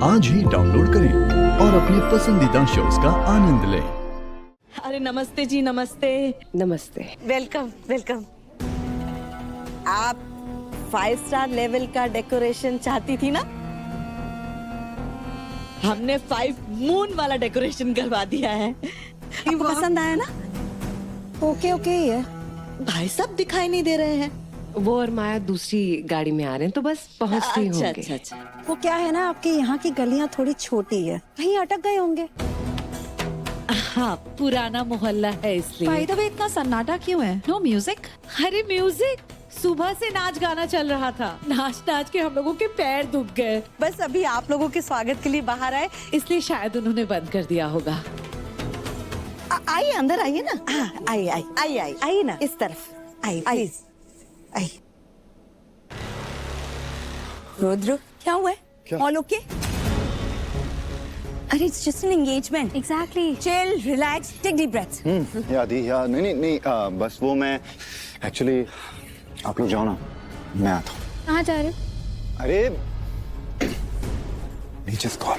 आज ही डाउनलोड करें और अपने पसंदीदा शोज का आनंद लें। अरे नमस्ते जी, नमस्ते। नमस्ते। Welcome welcome. आप 5 स्टार लेवल का डेकोरेशन चाहती थी ना? हमने 5 मून वाला डेकोरेशन करवा दिया है। आपको पसंद आया ना? ओके ही है। भाई साहब दिखाई नहीं दे रहे हैं। वो और माया दूसरी गाड़ी में आ रहे हैं तो बस पहुंचते ही अच्छा होंगे। अच्छा अच्छा। वो क्या है ना, आपके यहाँ की गलियाँ थोड़ी छोटी है, कहीं अटक गए होंगे। हाँ, पुराना मोहल्ला है इसलिए। बाय द वे, इतना सन्नाटा क्यों है? No music? अरे म्यूजिक, सुबह से नाच गाना चल रहा था। नाच नाच के हम लोगों के पैर दुख गए, बस अभी आप लोगों के स्वागत के लिए बाहर आए। इसलिए शायद उन्होंने बंद कर दिया होगा। आइए, अंदर आइए ना। हाँ, आइए आइए आइए आइए आइए ना, इस तरफ आइए प्लीज आइए। रुद्र, क्या हुआ है? All okay? अरे it's just an engagement. Exactly. Chill, relax, take deep breaths. नहीं, बस वो मैं एक्चुअली आप लोग जाओ ना, मैं आता हूँ। कहाँ जा रहे हो? अरे नीचे कॉल।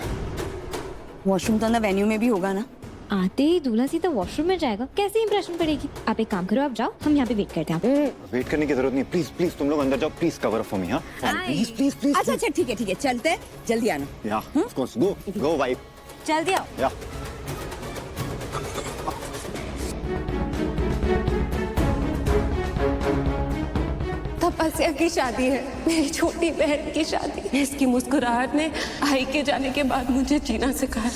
वॉशरूम तो अंदर वेन्यू में भी होगा ना? आते ही दूल्हा सीधा वॉशरूम में जाएगा, कैसे इंप्रेशन पड़ेगी? आप एक काम करो, आप जाओ, हम यहाँ पे वेट करते हैं। वेट करने की जरूरत नहीं, प्लीज प्लीज तुम लोग अंदर जाओ, प्लीज कवर फॉर मी। हाँ प्लीज प्लीज प्लीज। अच्छा अच्छा, ठीक है, चलते हैं, जल्दी आना। या ऑफ कोर्स, गो वाइफ। जल्दी आओ। या तपस्या की शादी है, मेरी छोटी बहन की शादी। इसकी मुस्कुराहट ने आई के जाने के बाद मुझे जीना सिखाया।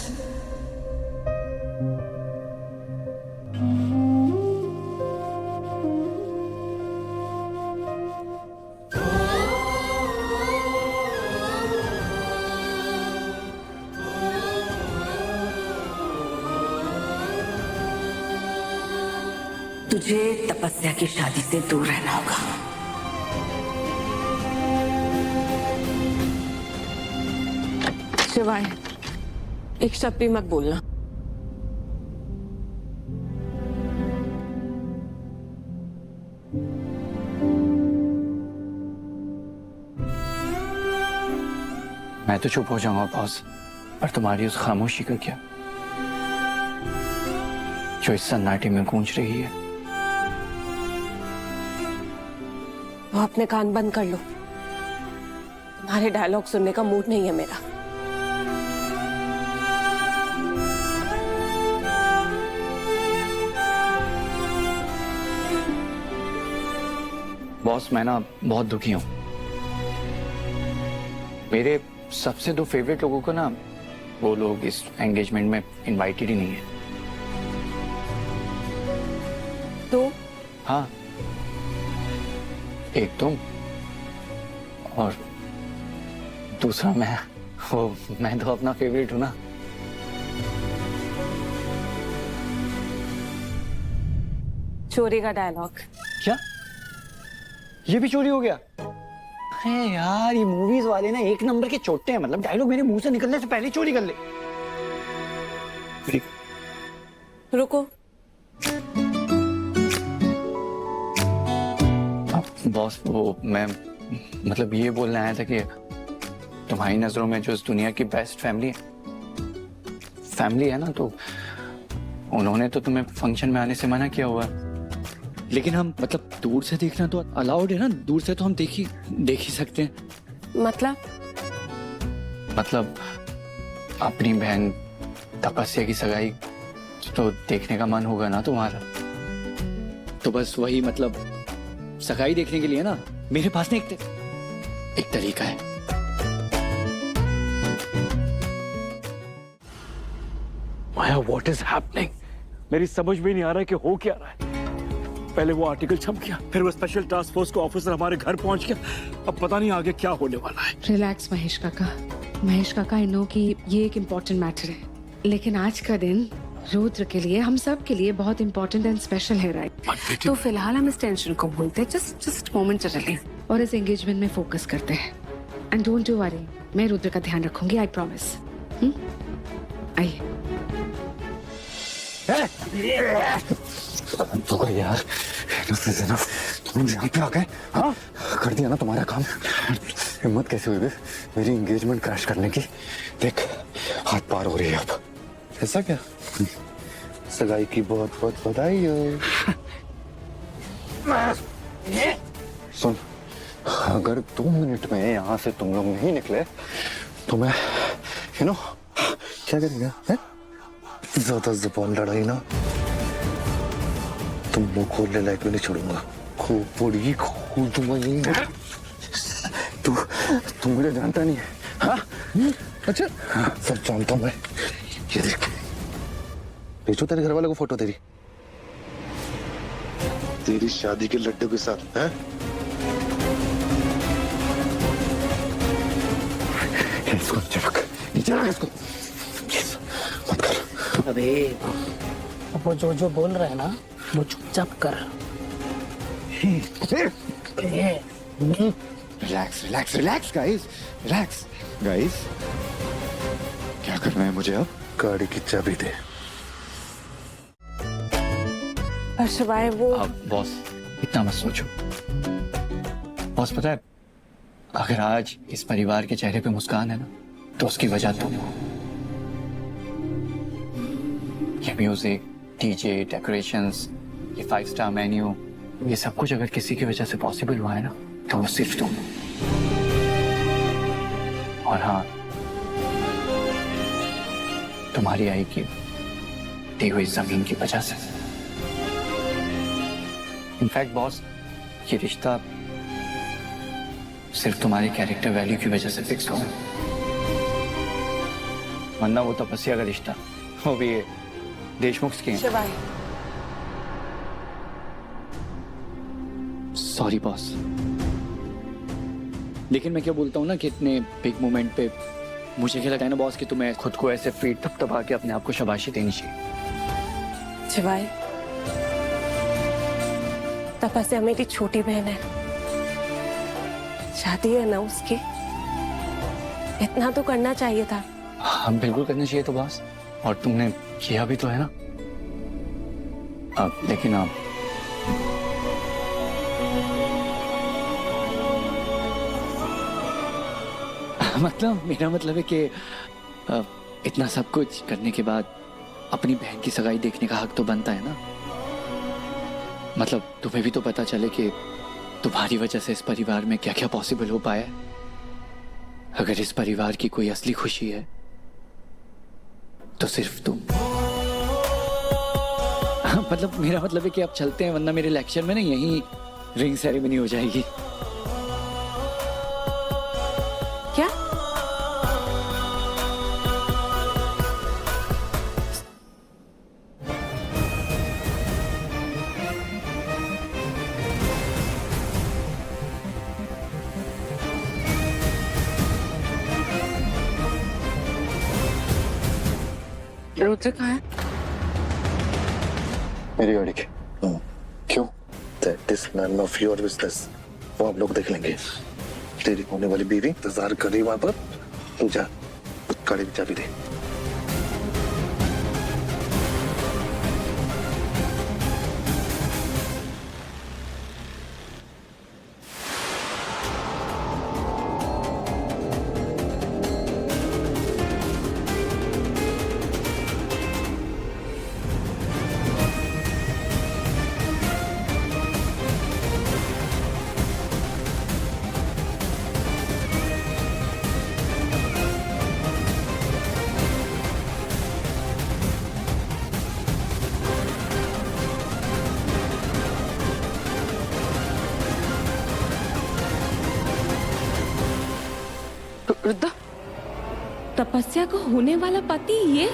तुझे तपस्या की शादी से दूर रहना होगा। शिवाय, एक शब्द भी मत बोलना। मैं तो चुप हो जाऊंगा बॉस, पर तुम्हारी उस खामोशी का क्या, जो इस सन्नाटे में गूंज रही है। वो अपने कान बंद कर लो, तुम्हारे डायलॉग सुनने का मूड नहीं है मेरा। बॉस, मैं ना बहुत दुखी हूं। मेरे सबसे 2 फेवरेट लोगों को ना, वो लोग इस एंगेजमेंट में इनवाइटेड ही नहीं है। तो हाँ, एक तुम और दूसरा मैं। मैं तो अपना फेवरेट हूं ना। चोरी का डायलॉग। क्या ये भी चोरी हो गया? अरे यार, ये मूवीज वाले ना एक नंबर के चोटे हैं। मतलब डायलॉग मेरे मुंह से निकलने से पहले चोरी कर ले। रुको, बॉस, वो मैं मतलब ये बोलने आया था कि तुम्हारी नजरों में जो इस दुनिया की बेस्ट फैमिली है ना, तो उन्होंने तो तुम्हें फंक्शन में आने से मना किया हुआ। लेकिन हम मतलब दूर से देखना तो अलाउड है ना, दूर से तो हम देख ही सकते हैं। मतलब अपनी बहन तपस्या की सगाई तो देखने का मन होगा ना तुम्हारा। तो बस वही, मतलब सगाई देखने के लिए ना मेरे पास ना एक तरीका है। माया, व्हाट इज हैपनिंग? मेरी समझ में नहीं आ रहा है कि हो क्या रहा है। पहले वो आर्टिकल छप गया, फिर वो स्पेशल टास्क फोर्स का ऑफिसर हमारे घर पहुंच गया। अब पता नहीं आगे क्या होने वाला है। रिलैक्स महेश काका, आई नो कि ये एक इम्पोर्टेंट मैटर है, लेकिन आज का दिन रुद्र के लिए, हम सब के लिए बहुत इम्पोर्टेंट एंड स्पेशल है, राइट? तो फिलहाल हम इस टेंशन को भूलते हैं, जस्ट मोमेंटरली, और इस एंगेजमेंट में फोकस करते हैं। एंड डोंट डू वरी, मैं रुद्र का ध्यान रखूंगी, आई प्रॉमिस। आइए। तो यार, तुम यहाँ पे आ गए? हाँ, कर दिया ना तुम्हारा काम। हिम्मत कैसे हुई बे मेरी एंगेजमेंट क्रैश करने की? देख हाथ पार हो रही है अब। ऐसा क्या? सगाई की बहुत बहुत बधाई हो। सुन, अगर 2 मिनट में यहाँ से तुम लोग नहीं निकले तो मैं क्या करेगा है? ज्यादा जुबान लड़ाई ना तुम मुंह खोलने लायक भी नहीं छोड़ूंगा। खोपड़ी खोल दूंगा। तू मुझे जानता नहीं है। हाँ? अच्छा सब जानता हूं मैं। ये देख भेजो तेरे घर वाले को फोटो तेरी शादी के लड्डू के साथ है। इसको नीचे रख इसको। मत कर। अबे वो जो बोल रहा है ना वो चुपचाप कर। रिलैक्स गाइस क्या करना है मुझे अब? गाड़ी की चाबी दे। शिवाय वो बॉस इतना मत सोचो। बॉस पता है, अगर आज इस परिवार के चेहरे पे मुस्कान है ना तो उसकी वजह तुम हो। ये म्यूजिक, डीजे, डेकोरेशंस, ये 5 स्टार मेन्यू, ये सब कुछ अगर किसी की वजह से पॉसिबल हुआ है ना तो वो सिर्फ तुम हो। और हाँ, तुम्हारी आई की दी हुई जमीन की वजह से। इनफैक्ट बॉस, ये रिश्ता सिर्फ तुम्हारे कैरेक्टर वैल्यू की वजह से फिक्स हुआ, वरना वो तपस्या का रिश्ता, वो भी देशमुख के। शिवाय सॉरी बॉस, लेकिन मैं क्या बोलता हूँ ना कि इतने बिग मोमेंट पे मुझे क्या लगता है ना बॉस कि तुम्हें खुद को ऐसे फीट थपथपा के अपने आप को शाबाशी देनी चाहिए। शिवाय तपस्या मेरी छोटी बहन है, शादी है ना उसकी, इतना तो करना चाहिए था। हाँ बिल्कुल करना चाहिए तो बॉस, और तुमने किया भी तो है ना। अब लेकिन आप मतलब मेरा मतलब है कि इतना सब कुछ करने के बाद अपनी बहन की सगाई देखने का हक तो बनता है ना। मतलब तुम्हें भी तो पता चले कि तुम्हारी वजह से इस परिवार में क्या क्या पॉसिबल हो पाया है। अगर इस परिवार की कोई असली खुशी है तो सिर्फ तुम। मतलब मेरा मतलब है कि आप चलते हैं, वरना मेरे लेक्चर में ना यही रिंग सेरेमनी हो जाएगी। क्या? रुद्र कहाँ है? मेरी गाड़ी की। क्यों? That is none of your business. वो हम लोग देख लेंगे। तेरी होने वाली बीवी इंतजार कर रही वहां पर। तू जा, गाड़ी की चाबी दे। रुद्र, तपस्या को होने वाला पति ये?